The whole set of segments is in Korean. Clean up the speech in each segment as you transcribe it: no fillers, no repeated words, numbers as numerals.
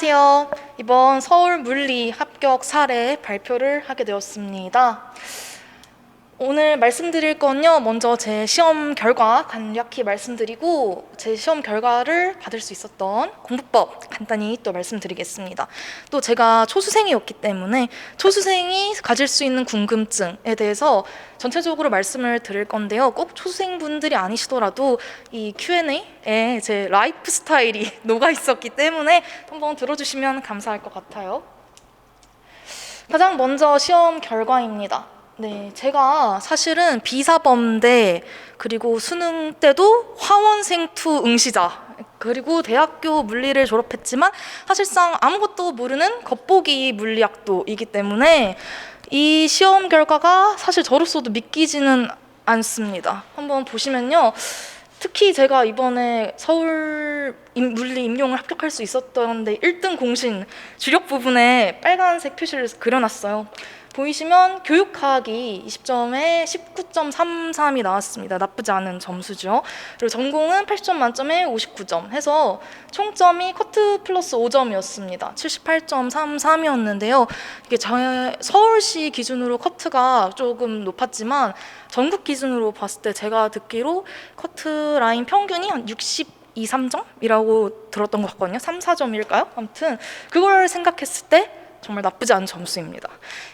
안녕하세요. 이번 서울 물리 합격 사례 발표를 하게 되었습니다. 오늘 말씀드릴 건요, 먼저 제 시험 결과 간략히 말씀드리고 제 시험 결과를 받을 수 있었던 공부법 간단히 또 말씀드리겠습니다. 또 제가 초수생이었기 때문에 초수생이 가질 수 있는 궁금증에 대해서 전체적으로 말씀을 드릴 건데요. 꼭 초수생분들이 아니시더라도 이 Q&A에 제 라이프 스타일이 녹아 있었기 때문에 한번 들어주시면 감사할 것 같아요. 가장 먼저 시험 결과입니다. 네, 제가 사실은 비사범대 그리고 수능 때도 화원생 투 응시자 그리고 대학교 물리를 졸업했지만 사실상 아무것도 모르는 겉보기 물리학도이기 때문에 이 시험 결과가 사실 저로서도 믿기지는 않습니다. 한번 보시면요. 특히 제가 이번에 서울 물리 임용을 합격할 수 있었던데 1등 공신 주력 부분에 빨간색 표시를 그려놨어요. 보이시면 교육학이 20점에 19.33이 나왔습니다. 나쁘지 않은 점수죠. 그리고 전공은 80점 만점에 59점 해서 총점이 커트 플러스 5점이었습니다. 78.33이었는데요. 이게 서울시 기준으로 커트가 조금 높았지만 전국 기준으로 봤을 때 제가 듣기로 커트 라인 평균이 한 62, 3점이라고 들었던 것 같거든요. 3, 4점일까요? 아무튼 그걸 생각했을 때 정말 나쁘지 않은 점수입니다.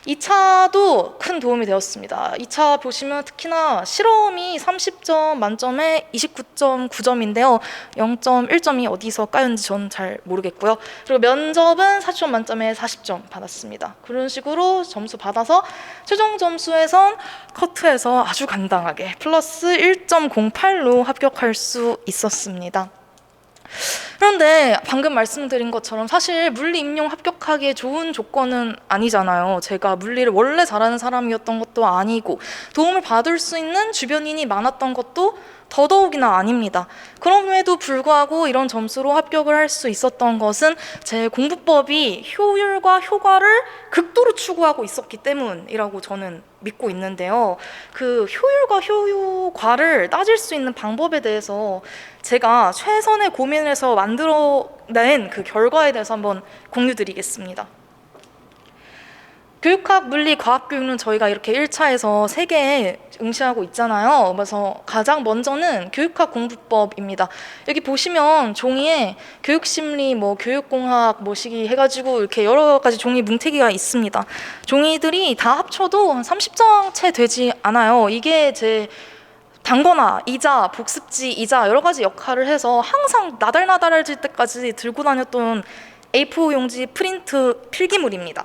2차도 큰 도움이 되었습니다. 2차 보시면 특히나 실험이 30점 만점에 29.9점인데요. 0.1점이 어디서 까였는지 저는 잘 모르겠고요. 그리고 면접은 40점 만점에 40점 받았습니다. 그런 식으로 점수 받아서 최종 점수에선 커트에서 아주 간단하게 플러스 1.08로 합격할 수 있었습니다. 그런데 방금 말씀드린 것처럼 사실 물리 임용 합격하기에 좋은 조건은 아니잖아요. 제가 물리를 원래 잘하는 사람이었던 것도 아니고 도움을 받을 수 있는 주변인이 많았던 것도 더더욱이나 아닙니다. 그럼에도 불구하고 이런 점수로 합격을 할 수 있었던 것은 제 공부법이 효율과 효과를 극도로 추구하고 있었기 때문이라고 저는 믿고 있는데요. 그 효율과 효과를 따질 수 있는 방법에 대해서 제가 최선의 고민을 해서 만들어낸 그 결과에 대해서 한번 공유드리겠습니다. 교육학, 물리, 과학교육은 저희가 이렇게 1차에서 3개 응시하고 있잖아요. 그래서 가장 먼저는 교육학 공부법입니다. 여기 보시면 종이에 교육심리, 교육공학, 시기 해가지고 이렇게 여러 가지 종이 문태기가 있습니다. 종이들이 다 합쳐도 한 30장 채 되지 않아요. 이게 제 단거나 이자, 복습지, 이자 여러 가지 역할을 해서 항상 나달나달해질 때까지 들고 다녔던 A4 용지 프린트 필기물입니다.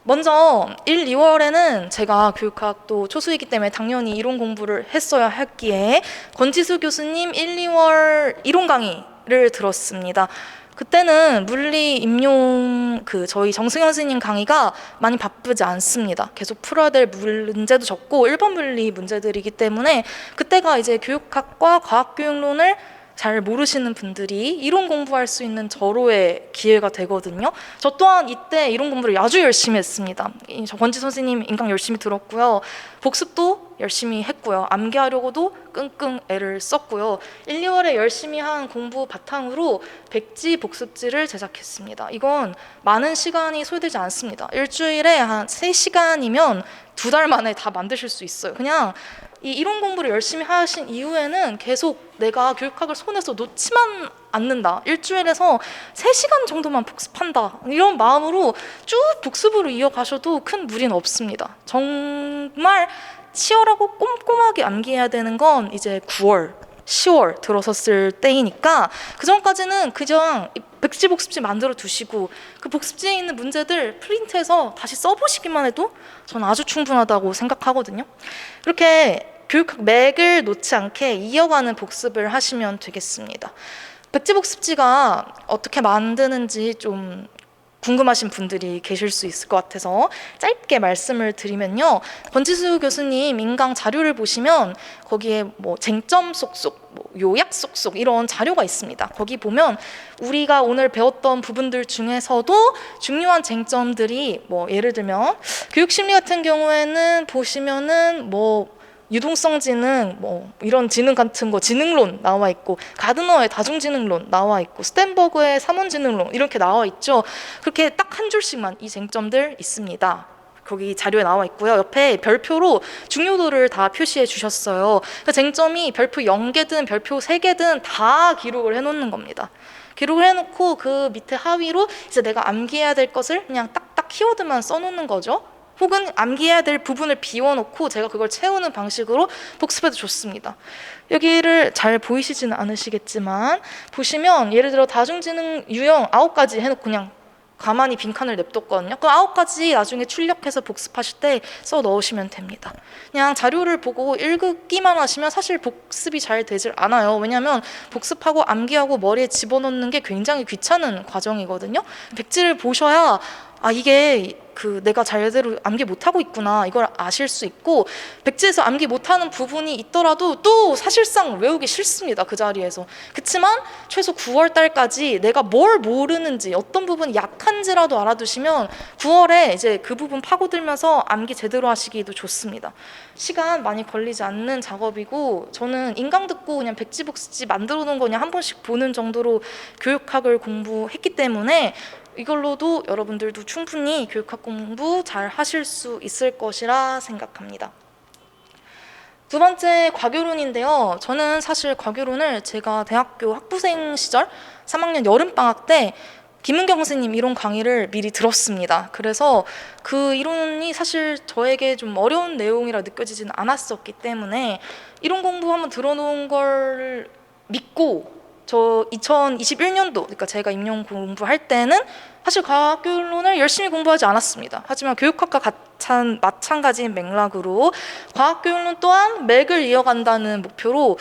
먼저 1, 2월에는 제가 교육학도 초수이기 때문에 당연히 이론 공부를 했어야 했기에 권지수 교수님 1, 2월 이론 강의를 들었습니다. 그때는 물리 임용 저희 정승현 선생님 강의가 많이 바쁘지 않습니다. 계속 풀어야 될 문제도 적고 1번 물리 문제들이기 때문에 그때가 이제 교육학과 과학교육론을 잘 모르시는 분들이 이론 공부할 수 있는 절호의 기회가 되거든요. 저 또한 이때 이론 공부를 아주 열심히 했습니다. 권지 선생님 인강 열심히 들었고요. 복습도 열심히 했고요. 암기하려고도 끙끙 애를 썼고요. 1, 2월에 열심히 한 공부 바탕으로 백지 복습지를 제작했습니다. 이건 많은 시간이 소요되지 않습니다. 일주일에 한 3시간이면 2달 만에 다 만드실 수 있어요. 그냥 이 이론 공부를 열심히 하신 이후에는 계속 내가 교육학을 손에서 놓지만 않는다. 일주일에서 3시간 정도만 복습한다. 이런 마음으로 쭉 복습으로 이어가셔도 큰 무리는 없습니다. 정말 치열하고 꼼꼼하게 암기해야 되는 건 이제 9월, 10월 들어섰을 때이니까 그 전까지는 그냥 백지 복습지 만들어 두시고 그 복습지에 있는 문제들 프린트해서 다시 써보시기만 해도 저는 아주 충분하다고 생각하거든요. 이렇게 교육학 맥을 놓지 않게 이어가는 복습을 하시면 되겠습니다. 백지 복습지가 어떻게 만드는지 좀 궁금하신 분들이 계실 수 있을 것 같아서 짧게 말씀을 드리면요. 권지수 교수님 인강 자료를 보시면 거기에 쟁점 쏙쏙, 요약 쏙쏙 이런 자료가 있습니다. 거기 보면 우리가 오늘 배웠던 부분들 중에서도 중요한 쟁점들이 예를 들면 교육심리 같은 경우에는 보시면은 유동성 지능, 뭐 이런 지능 같은 거 지능론 나와 있고, 가드너의 다중지능론 나와 있고, 스탠버그의 삼원지능론 이렇게 나와 있죠. 그렇게 딱 한 줄씩만 이 쟁점들 있습니다. 거기 자료에 나와 있고요. 옆에 별표로 중요도를 다 표시해 주셨어요. 그 쟁점이 별표 0개든 별표 3개든 다 기록을 해놓는 겁니다. 기록을 해놓고 그 밑에 하위로 이제 내가 암기해야 될 것을 그냥 딱딱 키워드만 써놓는 거죠. 혹은 암기해야 될 부분을 비워놓고 제가 그걸 채우는 방식으로 복습해도 좋습니다. 여기를 잘 보이시지는 않으시겠지만 보시면 예를 들어 다중지능 유형 9가지 해놓고 그냥 가만히 빈칸을 냅뒀거든요. 그 9가지 나중에 출력해서 복습하실 때 써 넣으시면 됩니다. 그냥 자료를 보고 읽기만 하시면 사실 복습이 잘 되질 않아요. 왜냐하면 복습하고 암기하고 머리에 집어넣는 게 굉장히 귀찮은 과정이거든요. 백지를 보셔야 이게 내가 제대로 암기 못하고 있구나 이걸 아실 수 있고, 백지에서 암기 못하는 부분이 있더라도 또 사실상 외우기 싫습니다. 그 자리에서. 그치만 최소 9월 달까지 내가 뭘 모르는지 어떤 부분이 약한지라도 알아두시면 9월에 이제 그 부분 파고들면서 암기 제대로 하시기도 좋습니다. 시간 많이 걸리지 않는 작업이고, 저는 인강 듣고 그냥 백지 복습지 만들어 놓은 거 그냥 한 번씩 보는 정도로 교육학을 공부했기 때문에 이걸로도 여러분들도 충분히 교육학 공부 잘 하실 수 있을 것이라 생각합니다. 두 번째, 과교론인데요. 저는 사실 과교론을 제가 대학교 학부생 시절 3학년 여름방학 때 김은경 선생님 이론 강의를 미리 들었습니다. 그래서 그 이론이 사실 저에게 좀 어려운 내용이라 느껴지지는 않았었기 때문에 이론 공부 한번 들어놓은 걸 믿고, 저 2021년도, 그러니까 제가 임용 공부할 때는 사실 과학교론을 열심히 공부하지 않았습니다. 하지만 교육학과 마찬가지인 맥락으로 과학교육론 또한 맥을 이어간다는 목표로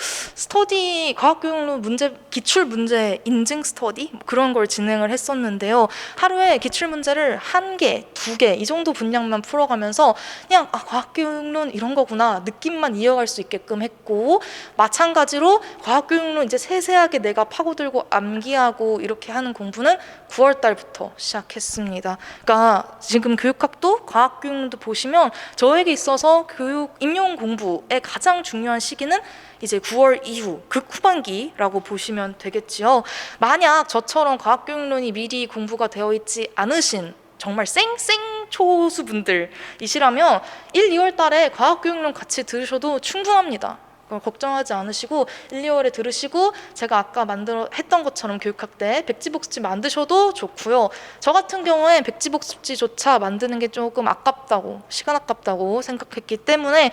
과학교육론 문제, 기출문제 인증 스터디 그런 걸 진행을 했었는데요. 하루에 기출문제를 1개, 2개 이 정도 분량만 풀어가면서 그냥 과학교육론 이런 거구나 느낌만 이어갈 수 있게끔 했고, 마찬가지로 과학교육론 이제 세세하게 내가 파고들고 암기하고 이렇게 하는 공부는 9월 달부터 시작했습니다. 그러니까 지금 교육학도 과학교육론도 보시면 저에게 있어서 교육 임용 공부의 가장 중요한 시기는 이제 9월 이후 극후반기라고 보시면 되겠지요. 만약 저처럼 과학교육론이 미리 공부가 되어 있지 않으신 정말 쌩쌩 초수분들이시라면 1, 2월 달에 과학교육론 같이 들으셔도 충분합니다. 걱정하지 않으시고 1, 2월에 들으시고 제가 아까 했던 것처럼 교육학 때 백지복습지 만드셔도 좋고요. 저 같은 경우에 백지복습지조차 만드는 게 조금 시간 아깝다고 생각했기 때문에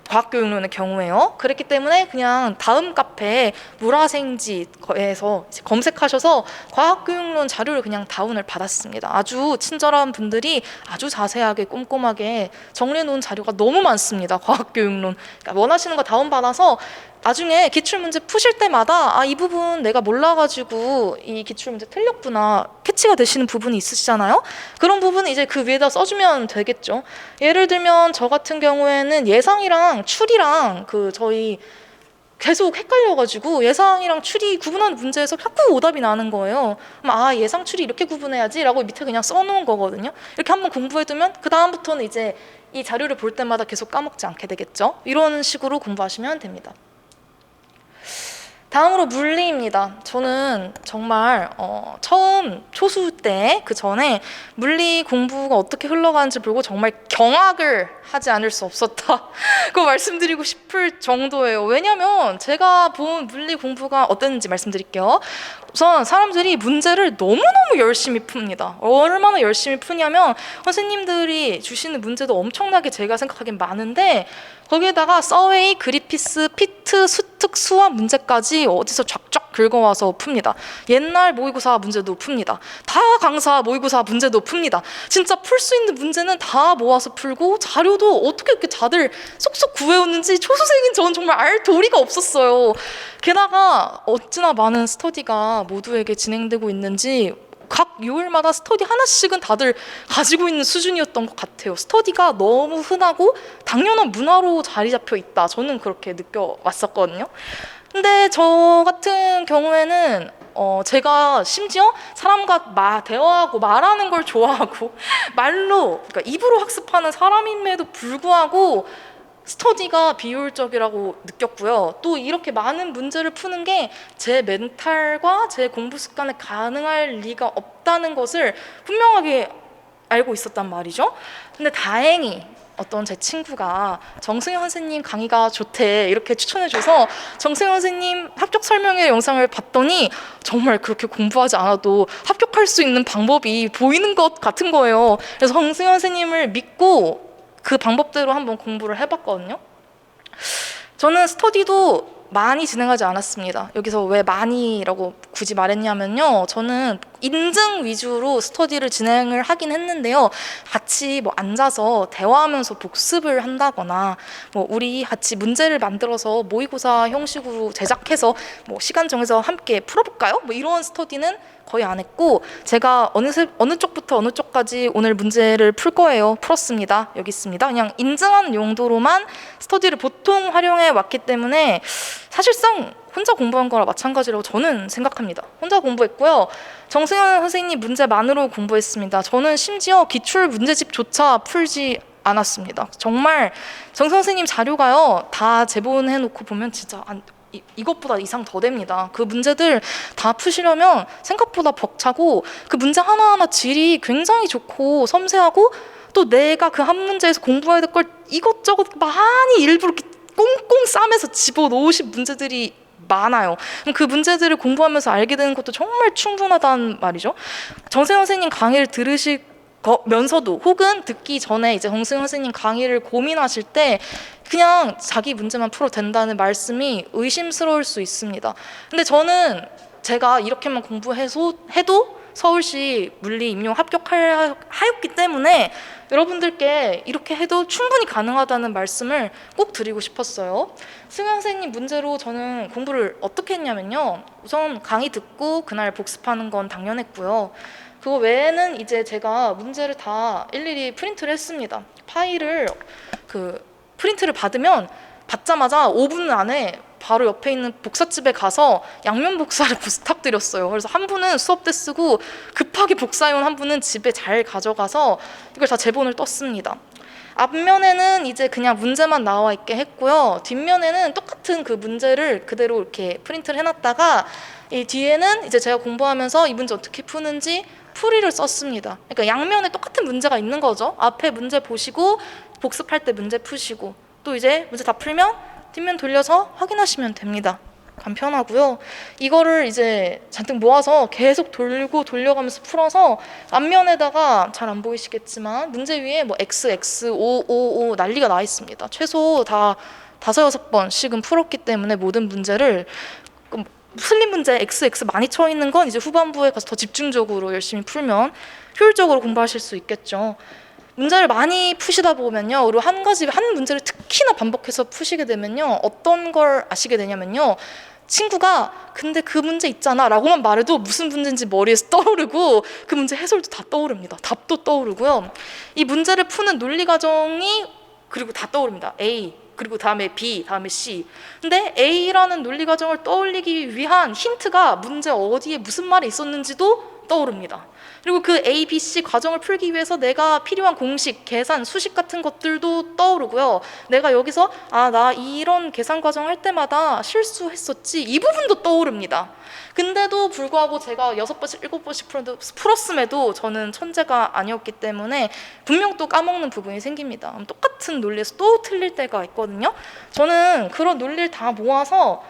과학교육론의 경우에요. 그랬기 때문에 그냥 다음 카페 물화생지에서 검색하셔서 과학교육론 자료를 그냥 다운을 받았습니다. 아주 친절한 분들이 아주 자세하게 꼼꼼하게 정리해놓은 자료가 너무 많습니다. 과학교육론. 그러니까 원하시는 거 다운받아서 나중에 기출문제 푸실 때마다 이 부분 내가 몰라가지고 이 기출문제 틀렸구나 캐치가 되시는 부분이 있으시잖아요. 그런 부분은 이제 그 위에다 써주면 되겠죠. 예를 들면 저 같은 경우에는 예상이랑 추리랑 저희 계속 헷갈려가지고 예상이랑 추리 구분하는 문제에서 자꾸 오답이 나는 거예요. 그럼 예상 추리 이렇게 구분해야지 라고 밑에 그냥 써놓은 거거든요. 이렇게 한번 공부해두면 그 다음부터는 이제 이 자료를 볼 때마다 계속 까먹지 않게 되겠죠. 이런 식으로 공부하시면 됩니다. 다음으로 물리입니다. 저는 정말 처음 초수 때 그 전에 물리 공부가 어떻게 흘러가는지 보고 정말 경악을 하지 않을 수 없었다. 그거 말씀드리고 싶을 정도예요. 왜냐면 제가 본 물리 공부가 어땠는지 말씀드릴게요. 우선 사람들이 문제를 너무너무 열심히 풉니다. 얼마나 열심히 푸냐면 선생님들이 주시는 문제도 엄청나게 제가 생각하기엔 많은데 거기에다가 서웨이, 그리피스, 피트, 수특, 수학 문제까지 어디서 쫙쫙 긁어와서 풉니다. 옛날 모의고사 문제도 풉니다. 다 강사 모의고사 문제도 풉니다. 진짜 풀 수 있는 문제는 다 모아서 풀고 자료도 어떻게 이렇게 다들 쏙쏙 구해오는지 초수생인 저는 정말 알 도리가 없었어요. 게다가 어찌나 많은 스터디가 모두에게 진행되고 있는지 각 요일마다 스터디 하나씩은 다들 가지고 있는 수준이었던 것 같아요. 스터디가 너무 흔하고 당연한 문화로 자리 잡혀 있다. 저는 그렇게 느껴왔었거든요. 근데 저 같은 경우에는 제가 심지어 사람과 대화하고 말하는 걸 좋아하고 그러니까 입으로 학습하는 사람임에도 불구하고 스터디가 비효율적이라고 느꼈고요. 또 이렇게 많은 문제를 푸는 게 제 멘탈과 제 공부 습관에 가능할 리가 없다는 것을 분명하게 알고 있었단 말이죠. 근데 다행히 어떤 제 친구가 정승현 선생님 강의가 좋대 이렇게 추천해줘서 정승현 선생님 합격 설명회 영상을 봤더니 정말 그렇게 공부하지 않아도 합격할 수 있는 방법이 보이는 것 같은 거예요. 그래서 정승현 선생님을 믿고 그 방법대로 한번 공부를 해봤거든요. 저는 스터디도 많이 진행하지 않았습니다. 여기서 왜 많이라고 굳이 말했냐면요. 저는 인증 위주로 스터디를 진행을 하긴 했는데요. 같이 뭐 앉아서 대화하면서 복습을 한다거나 뭐 우리 같이 문제를 만들어서 모의고사 형식으로 제작해서 뭐 시간 정해서 함께 풀어볼까요? 뭐 이런 스터디는 거의 안 했고 제가 어느 쪽부터 어느 쪽까지 오늘 문제를 풀 거예요. 풀었습니다. 여기 있습니다. 그냥 인증하는 용도로만 스터디를 보통 활용해 왔기 때문에 사실상 혼자 공부한 거랑 마찬가지라고 저는 생각합니다. 혼자 공부했고요. 정승현 선생님 문제만으로 공부했습니다. 저는 심지어 기출 문제집조차 풀지 않았습니다. 정말 정승현 선생님 자료가요. 다 제본해놓고 보면 진짜 이것보다 이상 더 됩니다. 그 문제들 다 푸시려면 생각보다 벅차고 그 문제 하나하나 질이 굉장히 좋고 섬세하고 또 내가 그 한 문제에서 공부해야 될 걸 이것저것 많이 일부러 이렇게 꽁꽁 싸매서 집어넣으신 문제들이 많아요. 그 문제들을 공부하면서 알게 되는 것도 정말 충분하다는 말이죠. 정세현 선생님 강의를 들으시면서도 혹은 듣기 전에 이제 정세현 선생님 강의를 고민하실 때 그냥 자기 문제만 풀어도 된다는 말씀이 의심스러울 수 있습니다. 근데 저는 제가 이렇게만 공부해서 해도 서울시 물리 임용 합격하였기 때문에 여러분들께 이렇게 해도 충분히 가능하다는 말씀을 꼭 드리고 싶었어요. 승현 선생님 문제로 저는 공부를 어떻게 했냐면요. 우선 강의 듣고 그날 복습하는 건 당연했고요. 그거 외에는 이제 제가 문제를 다 일일이 프린트를 했습니다. 파일을 프린트를 받자마자 5분 안에 바로 옆에 있는 복사집에 가서 양면 복사를 부탁드렸어요. 그래서 한 분은 수업 때 쓰고 급하게 복사해온 한 분은 집에 잘 가져가서 이걸 다 제본을 떴습니다. 앞면에는 이제 그냥 문제만 나와 있게 했고요. 뒷면에는 똑같은 그 문제를 그대로 이렇게 프린트를 해놨다가 이 뒤에는 이제 제가 공부하면서 이 문제 어떻게 푸는지 풀이를 썼습니다. 그러니까 양면에 똑같은 문제가 있는 거죠. 앞에 문제 보시고 복습할 때 문제 푸시고 또 이제 문제 다 풀면 뒷면 돌려서 확인하시면 됩니다. 간편하고요. 이거를 이제 잔뜩 모아서 계속 돌려가면서 풀어서 앞면에다가 잘 안 보이시겠지만 문제 위에 뭐 XX, 5 난리가 나 있습니다. 최소 다 5-6번씩은 풀었기 때문에 모든 문제를 틀린 문제 XX 많이 쳐 있는 건 이제 후반부에 가서 더 집중적으로 열심히 풀면 효율적으로 공부하실 수 있겠죠. 문제를 많이 푸시다 보면요. 그리고 한 문제를 특히나 반복해서 푸시게 되면요. 어떤 걸 아시게 되냐면요. 친구가 근데 그 문제 있잖아 라고만 말해도 무슨 문제인지 머리에서 떠오르고 그 문제 해설도 다 떠오릅니다. 답도 떠오르고요. 이 문제를 푸는 논리 과정이 그리고 다 떠오릅니다. A 그리고 다음에 B, 다음에 C. 근데 A라는 논리 과정을 떠올리기 위한 힌트가 문제 어디에 무슨 말이 있었는지도 떠오릅니다. 그리고 그 A, B, C 과정을 풀기 위해서 내가 필요한 공식, 계산, 수식 같은 것들도 떠오르고요. 내가 여기서 나 이런 계산 과정 할 때마다 실수했었지 이 부분도 떠오릅니다. 근데도 불구하고 제가 6번씩, 7번씩 풀었음에도 저는 천재가 아니었기 때문에 분명 또 까먹는 부분이 생깁니다. 똑같은 논리에서 또 틀릴 때가 있거든요. 저는 그런 논리를 다 모아서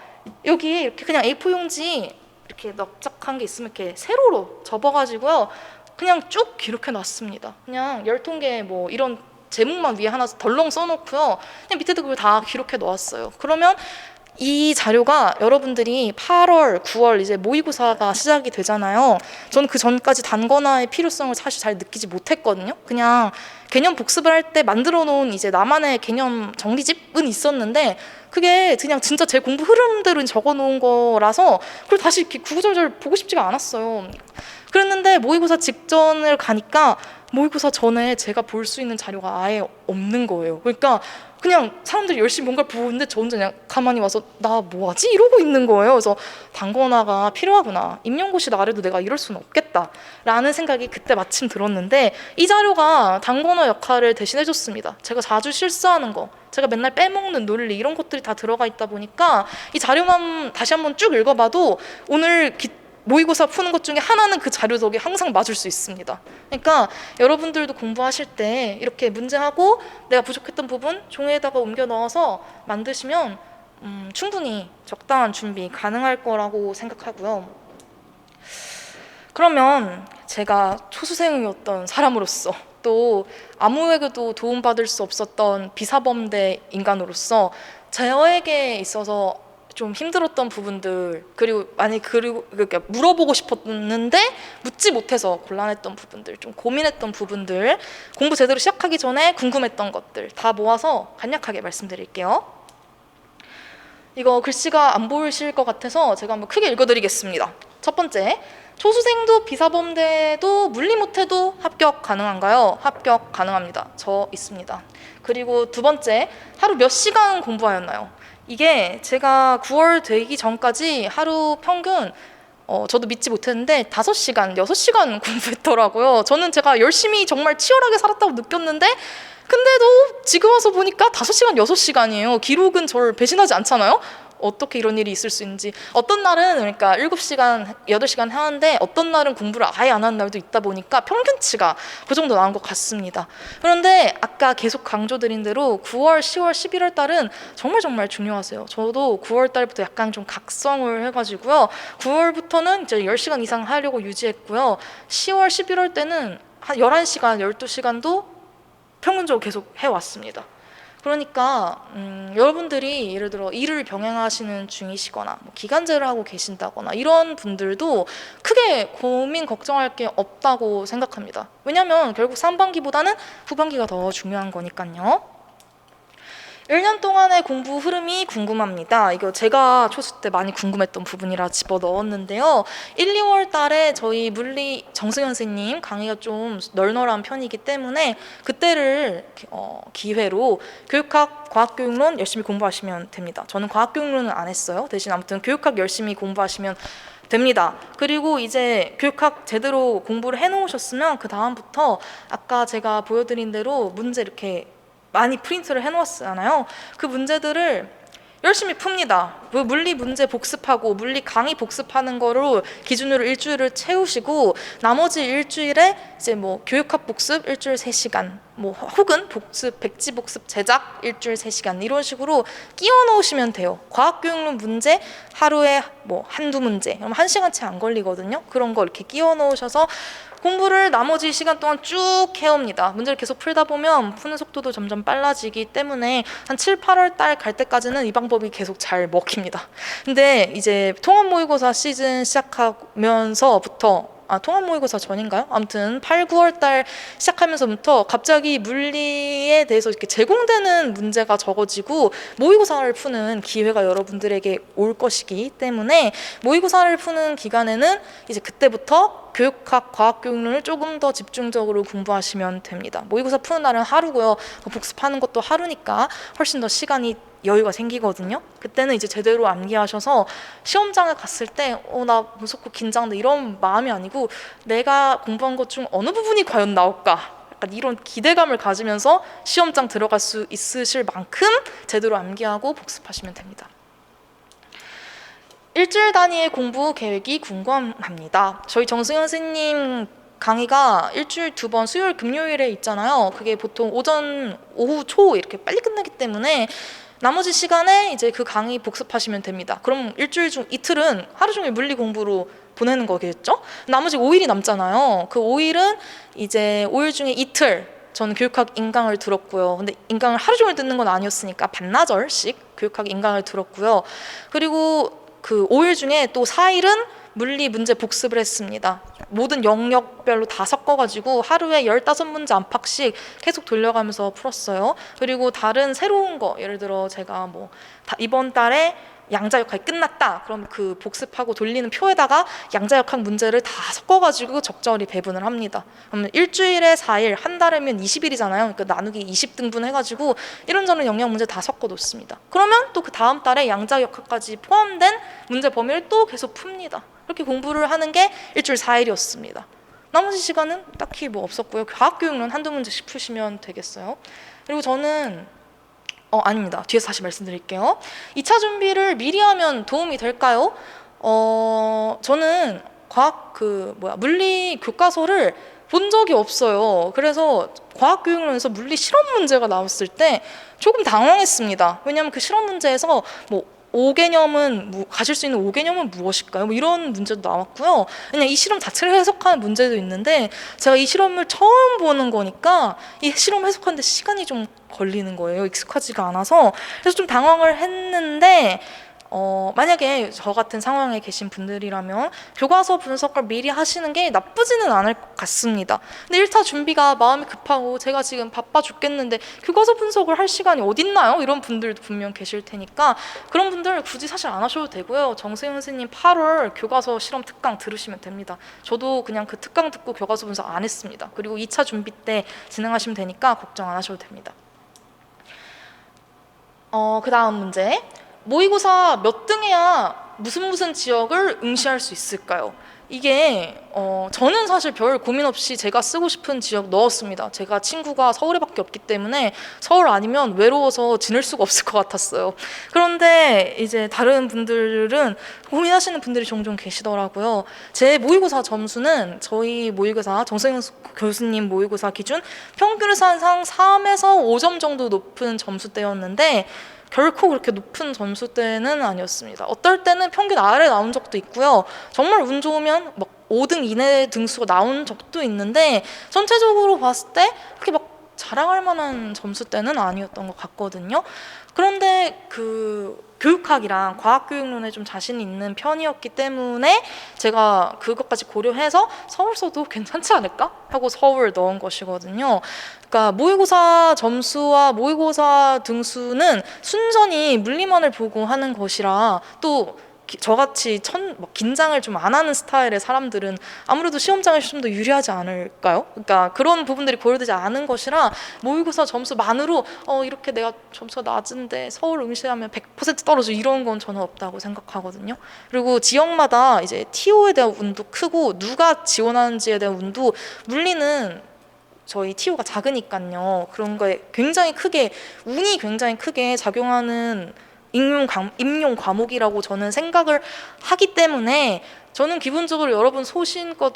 여기 이렇게 그냥 A4 용지 이렇게 넓적한 게 있으면 이렇게 세로로 접어가지고요. 그냥 쭉 기록해 놨습니다. 그냥 열통계 뭐 이런 제목만 위에 하나 덜렁 써놓고요. 그냥 밑에도 그걸 다 기록해 놓았어요. 그러면 이 자료가 여러분들이 8월, 9월 이제 모의고사가 시작이 되잖아요. 저는 그 전까지 단권화의 필요성을 사실 잘 느끼지 못했거든요. 그냥 개념 복습을 할 때 만들어 놓은 이제 나만의 개념 정리집은 있었는데 그게 그냥 진짜 제 공부 흐름대로 적어 놓은 거라서 그걸 다시 이렇게 구구절절 보고 싶지가 않았어요. 그랬는데 모의고사 직전을 가니까 모의고사 전에 제가 볼 수 있는 자료가 아예 없는 거예요. 그러니까 그냥 사람들이 열심히 뭔가를 보는데 저 혼자 그냥 가만히 와서 나 뭐하지? 이러고 있는 거예요. 그래서 단권화가 필요하구나. 임용고시 나래도 내가 이럴 수는 없겠다라는 생각이 그때 마침 들었는데 이 자료가 단권화 역할을 대신해줬습니다. 제가 자주 실수하는 거 제가 맨날 빼먹는 논리 이런 것들이 다 들어가 있다 보니까 이 자료만 다시 한번 쭉 읽어봐도 오늘 모의고사 푸는 것 중에 하나는 그 자료 덕에 항상 맞을 수 있습니다. 그러니까 여러분들도 공부하실 때 이렇게 문제하고 내가 부족했던 부분 종이에다가 옮겨 넣어서 만드시면 충분히 적당한 준비 가능할 거라고 생각하고요. 그러면 제가 초수생이었던 사람으로서 또 아무에게도 도움받을 수 없었던 비사범대 인간으로서 저에게 있어서 좀 힘들었던 부분들 그리고 그러니까 물어보고 싶었는데 묻지 못해서 곤란했던 부분들 좀 고민했던 부분들 공부 제대로 시작하기 전에 궁금했던 것들 다 모아서 간략하게 말씀드릴게요. 이거 글씨가 안 보이실 것 같아서 제가 한번 크게 읽어드리겠습니다. 첫 번째, 초수생도 비사범대도 물리 못해도 합격 가능한가요? 합격 가능합니다. 저 있습니다. 그리고 두 번째, 하루 몇 시간 공부하였나요? 이게 제가 9월 되기 전까지 하루 평균 저도 믿지 못했는데 5시간, 6시간 공부했더라고요. 저는 제가 열심히 정말 치열하게 살았다고 느꼈는데 근데도 지금 와서 보니까 5시간, 6시간이에요. 기록은 저를 배신하지 않잖아요. 어떻게 이런 일이 있을 수 있는지 어떤 날은 그러니까 7시간, 8시간 하는데 어떤 날은 공부를 아예 안 하는 날도 있다 보니까 평균치가 그 정도 나온 것 같습니다. 그런데 아까 계속 강조드린 대로 9월, 10월, 11월 달은 정말 중요하세요. 저도 9월 달부터 약간 좀 각성을 해가지고요. 9월부터는 이제 10시간 이상 하려고 유지했고요. 10월, 11월 때는 한 11시간, 12시간도 평균적으로 계속 해왔습니다. 그러니까 여러분들이 예를 들어 일을 병행하시는 중이시거나 뭐 기간제를 하고 계신다거나 이런 분들도 크게 고민 걱정할 게 없다고 생각합니다. 왜냐하면 결국 상반기보다는 후반기가 더 중요한 거니까요. 1년 동안의 공부 흐름이 궁금합니다. 이거 제가 초수 때 많이 궁금했던 부분이라 집어넣었는데요. 1, 2월 달에 저희 물리 정승현 선생님 강의가 좀 널널한 편이기 때문에 그때를 기회로 교육학, 과학교육론 열심히 공부하시면 됩니다. 저는 과학교육론은 안 했어요. 대신 아무튼 교육학 열심히 공부하시면 됩니다. 그리고 이제 교육학 제대로 공부를 해놓으셨으면 그 다음부터 아까 제가 보여드린 대로 문제 이렇게 많이 프린트를 해놓았잖아요. 그 문제들을 열심히 풉니다. 물리 문제 복습하고 물리 강의 복습하는 거로 기준으로 일주일을 채우시고 나머지 일주일에 이제 뭐 교육학 복습 일주일 3시간 뭐 혹은 복습 백지 복습 제작 일주일 3시간 이런 식으로 끼워 넣으시면 돼요. 과학교육론 문제 하루에 뭐 한두 문제 그럼 1시간 채 안 걸리거든요. 그런 거 이렇게 끼워 넣으셔서 공부를 나머지 시간 동안 쭉 해옵니다. 문제를 계속 풀다 보면 푸는 속도도 점점 빨라지기 때문에 한 7, 8월 달 갈 때까지는 이 방법이 계속 잘 먹힙니다. 근데 이제 통합 모의고사 시즌 시작하면서부터 통합 모의고사 전인가요? 아무튼 8, 9월 달 시작하면서부터 갑자기 물리에 대해서 이렇게 제공되는 문제가 적어지고 모의고사를 푸는 기회가 여러분들에게 올 것이기 때문에 모의고사를 푸는 기간에는 이제 그때부터 교육학, 과학교육론을 조금 더 집중적으로 공부하시면 됩니다. 모의고사 푸는 날은 하루고요. 복습하는 것도 하루니까 훨씬 더 시간이 여유가 생기거든요. 그때는 이제 제대로 암기하셔서 시험장에 갔을 때 나 무섭고 긴장돼 이런 마음이 아니고 내가 공부한 것 중 어느 부분이 과연 나올까 약간 이런 기대감을 가지면서 시험장 들어갈 수 있으실 만큼 제대로 암기하고 복습하시면 됩니다. 일주일 단위의 공부 계획이 궁금합니다. 저희 정승현 선생님 강의가 일주일 2번 수요일 금요일에 있잖아요. 그게 보통 오전 오후 초 이렇게 빨리 끝나기 때문에 나머지 시간에 이제 그 강의 복습하시면 됩니다. 그럼 일주일 중 이틀은 하루 종일 물리 공부로 보내는 거겠죠? 나머지 5일이 남잖아요. 그 5일은 이제 5일 중에 이틀 저는 교육학 인강을 들었고요. 근데 인강을 하루 종일 듣는 건 아니었으니까 반나절씩 교육학 인강을 들었고요. 그리고 그 5일 중에 또 4일은 물리 문제 복습을 했습니다. 모든 영역별로 다 섞어가지고 하루에 15문제 안팎씩 계속 돌려가면서 풀었어요. 그리고 다른 새로운 거 예를 들어 제가 뭐 이번 달에 양자역학이 끝났다. 그럼 그 복습하고 돌리는 표에다가 양자역학 문제를 다 섞어가지고 적절히 배분을 합니다. 그러면 일주일에 4일, 한 달이면 20일이잖아요. 그러니까 나누기 20등분 해가지고 이런저런 영역 문제 다 섞어 놓습니다. 그러면 또 그 다음 달에 양자역학까지 포함된 문제 범위를 또 계속 풉니다. 그렇게 공부를 하는 게 일주일 4일이었습니다. 나머지 시간은 딱히 뭐 없었고요. 과학교육론 한두 문제씩 푸시면 되겠어요. 그리고 저는 아닙니다. 뒤에서 다시 말씀드릴게요. 2차 준비를 미리 하면 도움이 될까요? 저는 물리 교과서를 본 적이 없어요. 그래서 과학교육론에서 물리 실험 문제가 나왔을 때 조금 당황했습니다. 왜냐하면 그 실험 문제에서 뭐 5개념은 가질 수 있는 5개념은 무엇일까요? 뭐 이런 문제도 나왔고요. 그냥 이 실험 자체를 해석하는 문제도 있는데 제가 이 실험을 처음 보는 거니까 이 실험 해석하는데 시간이 좀 걸리는 거예요. 익숙하지가 않아서. 그래서 좀 당황을 했는데 만약에 저 같은 상황에 계신 분들이라면 교과서 분석을 미리 하시는 게 나쁘지는 않을 것 같습니다. 근데 1차 준비가 마음이 급하고 제가 지금 바빠 죽겠는데 교과서 분석을 할 시간이 어딨나요? 이런 분들도 분명 계실 테니까 그런 분들 굳이 사실 안 하셔도 되고요. 정세윤 선생님 8월 교과서 실험 특강 들으시면 됩니다. 저도 그냥 그 특강 듣고 교과서 분석 안 했습니다. 그리고 2차 준비 때 진행하시면 되니까 걱정 안 하셔도 됩니다. 그 다음 문제. 모의고사 몇 등 해야 무슨 지역을 응시할 수 있을까요? 이게 저는 사실 별 고민 없이 제가 쓰고 싶은 지역 넣었습니다. 제가 친구가 서울에밖에 없기 때문에 서울 아니면 외로워서 지낼 수가 없을 것 같았어요. 그런데 이제 다른 분들은 고민하시는 분들이 종종 계시더라고요. 제 모의고사 점수는 저희 모의고사 정세윤 교수님 모의고사 기준 평균상상 3에서 5점 정도 높은 점수대였는데 결코 그렇게 높은 점수대는 아니었습니다. 어떨 때는 평균 아래 나온 적도 있고요. 정말 운 좋으면 막 5등 이내 등수가 나온 적도 있는데 전체적으로 봤을 때 그렇게 막 자랑할 만한 점수대는 아니었던 것 같거든요. 그런데 그 교육학이랑 과학교육론에 좀 자신이 있는 편이었기 때문에 제가 그것까지 고려해서 서울 써도 괜찮지 않을까 하고 서울 넣은 것이거든요. 그러니까 모의고사 점수와 모의고사 등수는 순전히 물리만을 보고 하는 것이라 또 저같이 긴장을 좀 안 하는 스타일의 사람들은 아무래도 시험장에서 좀 더 유리하지 않을까요? 그러니까 그런 부분들이 고려되지 않은 것이라 모의고사 점수만으로 이렇게 내가 점수가 낮은데 서울 응시하면 100% 떨어져 이런 건 저는 없다고 생각하거든요. 그리고 지역마다 이제 TO에 대한 운도 크고 누가 지원하는지에 대한 운도 물리는 저희 TO가 작으니까요. 그런 거에 굉장히 크게 운이 굉장히 크게 작용하는 임용 과목이라고 저는 생각을 하기 때문에 저는 기본적으로 여러분 소신껏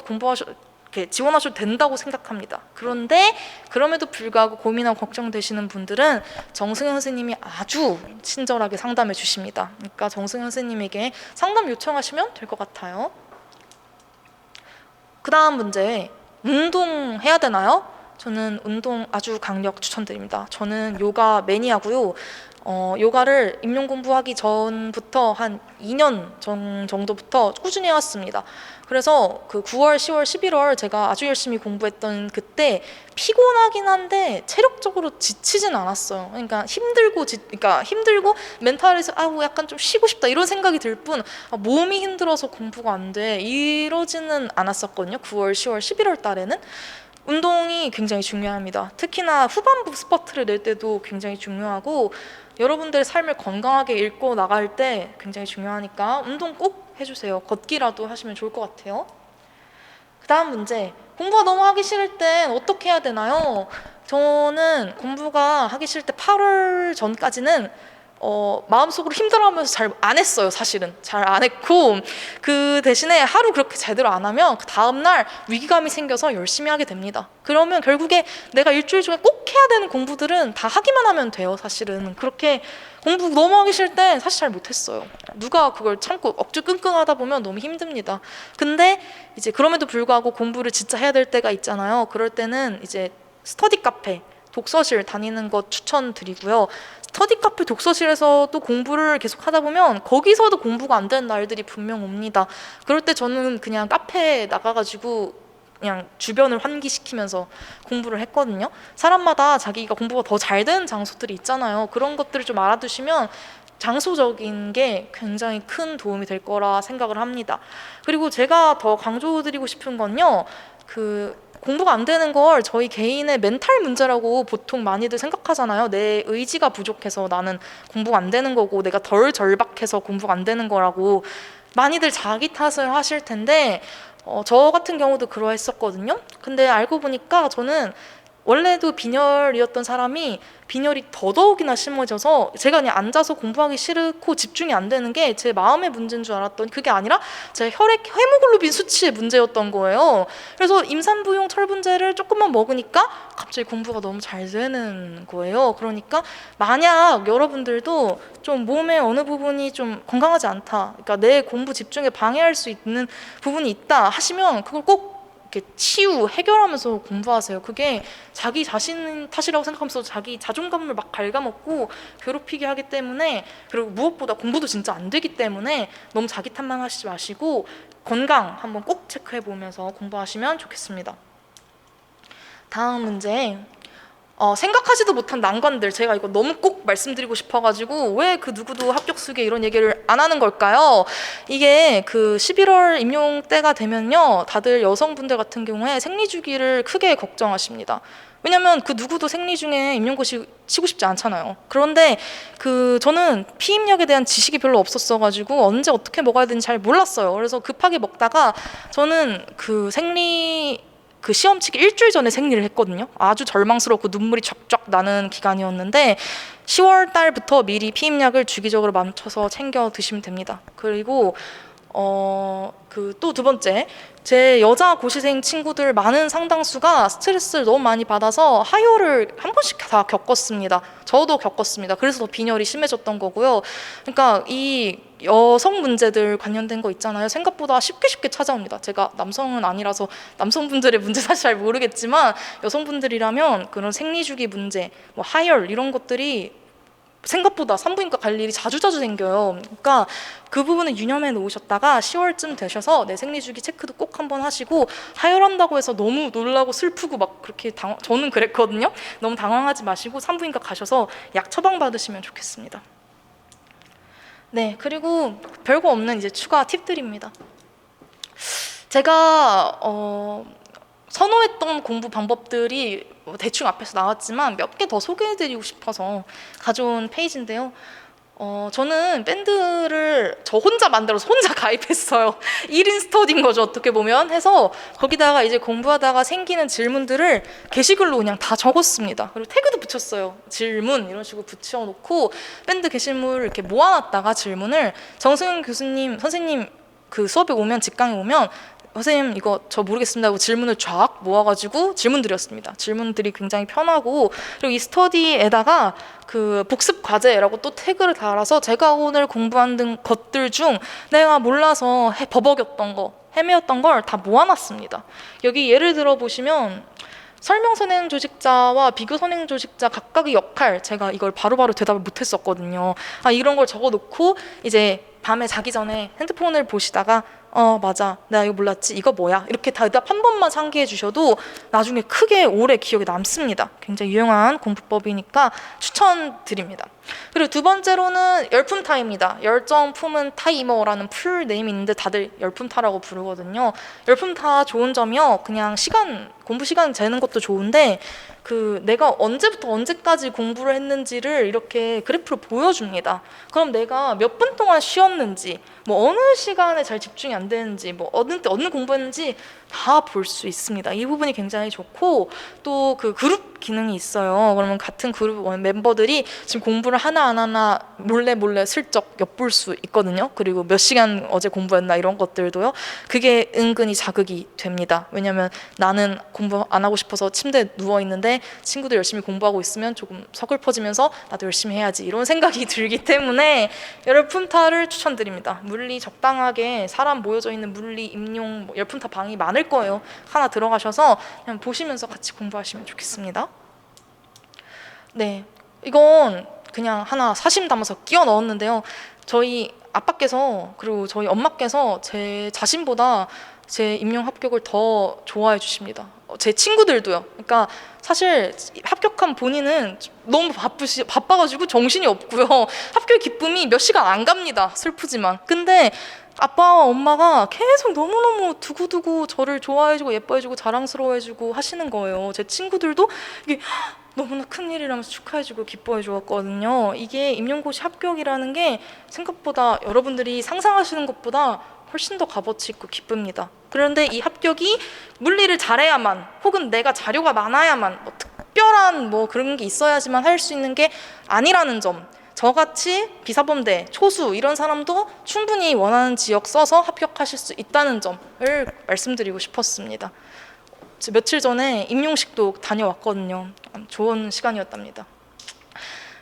지원하셔도 된다고 생각합니다. 그런데 그럼에도 불구하고 고민하고 걱정되시는 분들은 정승현 선생님이 아주 친절하게 상담해 주십니다. 그러니까 정승현 선생님에게 상담 요청하시면 될 것 같아요. 그 다음 문제, 운동해야 되나요? 저는 운동 아주 강력 추천드립니다. 저는 요가 매니아고요. 요가를 임용 공부하기 전부터 한 2년 정도부터 꾸준히 해왔습니다. 그래서 그 9월, 10월, 11월 제가 아주 열심히 공부했던 그때 피곤하긴 한데 체력적으로 지치진 않았어요. 그러니까 힘들고 멘탈에서 약간 좀 쉬고 싶다 이런 생각이 들 뿐 몸이 힘들어서 공부가 안 돼 이러지는 않았었거든요. 9월, 10월, 11월 달에는. 운동이 굉장히 중요합니다. 특히나 후반부 스퍼트를 낼 때도 굉장히 중요하고 여러분들의 삶을 건강하게 읽고 나갈 때 굉장히 중요하니까 운동 꼭 해주세요. 걷기라도 하시면 좋을 것 같아요. 그 다음 문제, 공부가 너무 하기 싫을 땐 어떻게 해야 되나요? 저는 공부가 하기 싫을 때 8월 전까지는 마음속으로 힘들어하면서 잘 안 했어요. 사실은 잘 안 했고 그 대신에 하루 그렇게 제대로 안 하면 그 다음날 위기감이 생겨서 열심히 하게 됩니다. 그러면 결국에 내가 일주일 중에 꼭 해야 되는 공부들은 다 하기만 하면 돼요. 사실은 그렇게 공부 너무 하기 싫을 때 사실 잘 못했어요. 누가 그걸 참고 억지 끙끙 하다 보면 너무 힘듭니다. 근데 이제 그럼에도 불구하고 공부를 진짜 해야 될 때가 있잖아요. 그럴 때는 이제 스터디 카페 독서실 다니는 것 추천드리고요. 스터디 카페 독서실에서도 공부를 계속 하다 보면 거기서도 공부가 안 되는 날들이 분명 옵니다. 그럴 때 저는 그냥 카페에 나가가지고 그냥 주변을 환기시키면서 공부를 했거든요. 사람마다 자기가 공부가 더 잘 되는 장소들이 있잖아요. 그런 것들을 좀 알아두시면 장소적인 게 굉장히 큰 도움이 될 거라 생각을 합니다. 그리고 제가 더 강조드리고 싶은 건요. 공부가 안 되는 걸 저희 개인의 멘탈 문제라고 보통 많이들 생각하잖아요. 내 의지가 부족해서 나는 공부가 안 되는 거고 내가 덜 절박해서 공부가 안 되는 거라고 많이들 자기 탓을 하실 텐데 저 같은 경우도 그러했었거든요. 근데 알고 보니까 저는 원래도 빈혈이었던 사람이 빈혈이 더더욱이나 심해져서 제가 그냥 앉아서 공부하기 싫고 집중이 안 되는 게 제 마음의 문제인 줄 알았더니 그게 아니라 제 혈액 헤모글로빈 수치의 문제였던 거예요. 그래서 임산부용 철분제를 조금만 먹으니까 갑자기 공부가 너무 잘 되는 거예요. 그러니까 만약 여러분들도 좀 몸의 어느 부분이 좀 건강하지 않다, 그러니까 내 공부 집중에 방해할 수 있는 부분이 있다 하시면 그걸 꼭 이렇게 해결하면서 공부하세요. 그게 자기 자신 탓이라고 생각하면서 자기 자존감을 막 갉아먹고 괴롭히게 하기 때문에, 그리고 무엇보다 공부도 진짜 안 되기 때문에 너무 자기 탓만 하시지 마시고 건강 한번 꼭 체크해 보면서 공부하시면 좋겠습니다. 다음 문제. 생각하지도 못한 난관들, 제가 이거 너무 꼭 말씀드리고 싶어가지고 왜 그 누구도 합격 수계 이런 얘기를 안 하는 걸까요? 이게 그 11월 임용 때가 되면요, 다들 여성분들 같은 경우에 생리 주기를 크게 걱정하십니다. 왜냐면 그 누구도 생리 중에 임용고시 치고 싶지 않잖아요. 그런데 저는 피임약에 대한 지식이 별로 없었어가지고 언제 어떻게 먹어야 되는지 잘 몰랐어요. 그래서 급하게 먹다가 저는 그 시험 치기 일주일 전에 생리를 했거든요. 아주 절망스럽고 눈물이 쫙쫙 나는 기간이었는데 10월 달부터 미리 피임약을 주기적으로 맞춰서 챙겨 드시면 됩니다. 그리고 또 두 번째, 제 여자 고시생 친구들 많은 상당수가 스트레스를 너무 많이 받아서 하혈을 한 번씩 다 겪었습니다. 저도 겪었습니다. 그래서 더 빈혈이 심해졌던 거고요. 그러니까 이 여성 문제들 관련된 거 있잖아요. 생각보다 쉽게 찾아옵니다. 제가 남성은 아니라서 남성분들의 문제 사실 잘 모르겠지만 여성분들이라면 그런 생리주기 문제, 뭐 하혈 이런 것들이 생각보다 산부인과 갈 일이 자주 생겨요. 그러니까 그 부분을 유념해 놓으셨다가 10월쯤 되셔서 내 생리주기 체크도 꼭 한번 하시고, 하혈한다고 해서 너무 놀라고 슬프고 막 그렇게 저는 그랬거든요. 너무 당황하지 마시고 산부인과 가셔서 약 처방 받으시면 좋겠습니다. 네, 그리고 별거 없는 이제 추가 팁들입니다. 제가 선호했던 공부 방법들이 대충 앞에서 나왔지만 몇 개 더 소개해드리고 싶어서 가져온 페이지인데요. 저는 밴드를 저 혼자 만들어서 혼자 가입했어요. 1인 스터디인 거죠, 어떻게 보면. 해서 거기다가 이제 공부하다가 생기는 질문들을 게시글로 그냥 다 적었습니다. 그리고 태그도 붙였어요. 질문 이런 식으로 붙여놓고 밴드 게시물을 이렇게 모아놨다가 질문을 정승윤 교수님, 선생님 그 수업에 오면, 직강에 오면 선생님 이거 저 모르겠습니다 하고 질문을 쫙 모아가지고 질문 드렸습니다. 질문들이 굉장히 편하고, 그리고 이 스터디에다가 그 복습 과제라고 또 태그를 달아서 제가 오늘 공부한 것들 중 내가 몰라서 버벅였던 거, 헤매었던 걸 다 모아놨습니다. 여기 예를 들어 보시면 설명 선행 조직자와 비교 선행 조직자 각각의 역할, 제가 이걸 바로바로 대답을 못했었거든요. 이런 걸 적어놓고 이제 밤에 자기 전에 핸드폰을 보시다가 맞아, 내가 이거 몰랐지, 이거 뭐야, 이렇게 대답 한 번만 상기해 주셔도 나중에 크게 오래 기억에 남습니다. 굉장히 유용한 공부법이니까 추천드립니다. 그리고 두 번째로는 열품타입니다. 열정 품은 타이머라는 풀네임이 있는데 다들 열품타라고 부르거든요. 열품타 좋은 점이요, 그냥 공부 시간 재는 것도 좋은데 내가 언제부터 언제까지 공부를 했는지를 이렇게 그래프로 보여줍니다. 그럼 내가 몇 분 동안 쉬었는지, 뭐 어느 시간에 잘 집중이 안 되는지, 뭐 어느 때 어느 공부했는지 다 볼 수 있습니다. 이 부분이 굉장히 좋고, 또 그 그룹 기능이 있어요. 그러면 같은 그룹 멤버들이 지금 공부를 하나 안 하나 몰래 슬쩍 엿볼 수 있거든요. 그리고 몇 시간 어제 공부했나 이런 것들도요. 그게 은근히 자극이 됩니다. 왜냐면 나는 공부 안 하고 싶어서 침대에 누워 있는데 친구들 열심히 공부하고 있으면 조금 서글퍼지면서 나도 열심히 해야지 이런 생각이 들기 때문에 열품타를 추천드립니다. 물리 적당하게 사람 모여져 있는 물리 임용 열품타 방이 많을 거예요. 하나 들어가셔서 그냥 보시면서 같이 공부하시면 좋겠습니다. 네, 이건 그냥 하나 사심 담아서 끼워 넣었는데요. 저희 아빠께서 그리고 저희 엄마께서 제 자신보다 제 임용 합격을 더 좋아해 주십니다. 제 친구들도요. 그러니까 사실 합격한 본인은 너무 바빠가지고 정신이 없고요. 합격 기쁨이 몇 시간 안 갑니다. 슬프지만. 근데 아빠와 엄마가 계속 너무너무 두고두고 저를 좋아해주고 예뻐해주고 자랑스러워해주고 하시는 거예요. 제 친구들도 이게 너무나 큰일이라면서 축하해주고 기뻐해주었거든요. 이게 임용고시 합격이라는 게 생각보다 여러분들이 상상하시는 것보다 훨씬 더 값어치 있고 기쁩니다. 그런데 이 합격이 물리를 잘해야만, 혹은 내가 자료가 많아야만, 특별한 뭐 그런 게 있어야지만 할 수 있는 게 아니라는 점, 저같이 비사범대, 초수 이런 사람도 충분히 원하는 지역 써서 합격하실 수 있다는 점을 말씀드리고 싶었습니다. 며칠 전에 임용식도 다녀왔거든요. 좋은 시간이었답니다.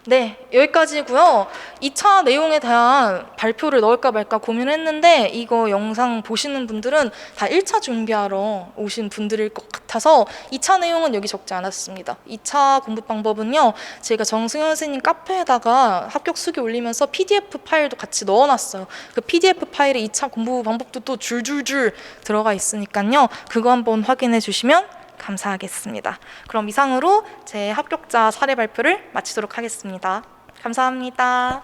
네, 여기까지고요. 2차 내용에 대한 발표를 넣을까 말까 고민했는데 이거 영상 보시는 분들은 다 1차 준비하러 오신 분들일 것 같아서 2차 내용은 여기 적지 않았습니다. 2차 공부 방법은요. 제가 정승현 선생님 카페에다가 합격 수기 올리면서 PDF 파일도 같이 넣어놨어요. 그 PDF 파일에 2차 공부 방법도 또 줄줄줄 들어가 있으니까요. 그거 한번 확인해 주시면 감사하겠습니다. 그럼 이상으로 제 합격자 사례 발표를 마치도록 하겠습니다. 감사합니다.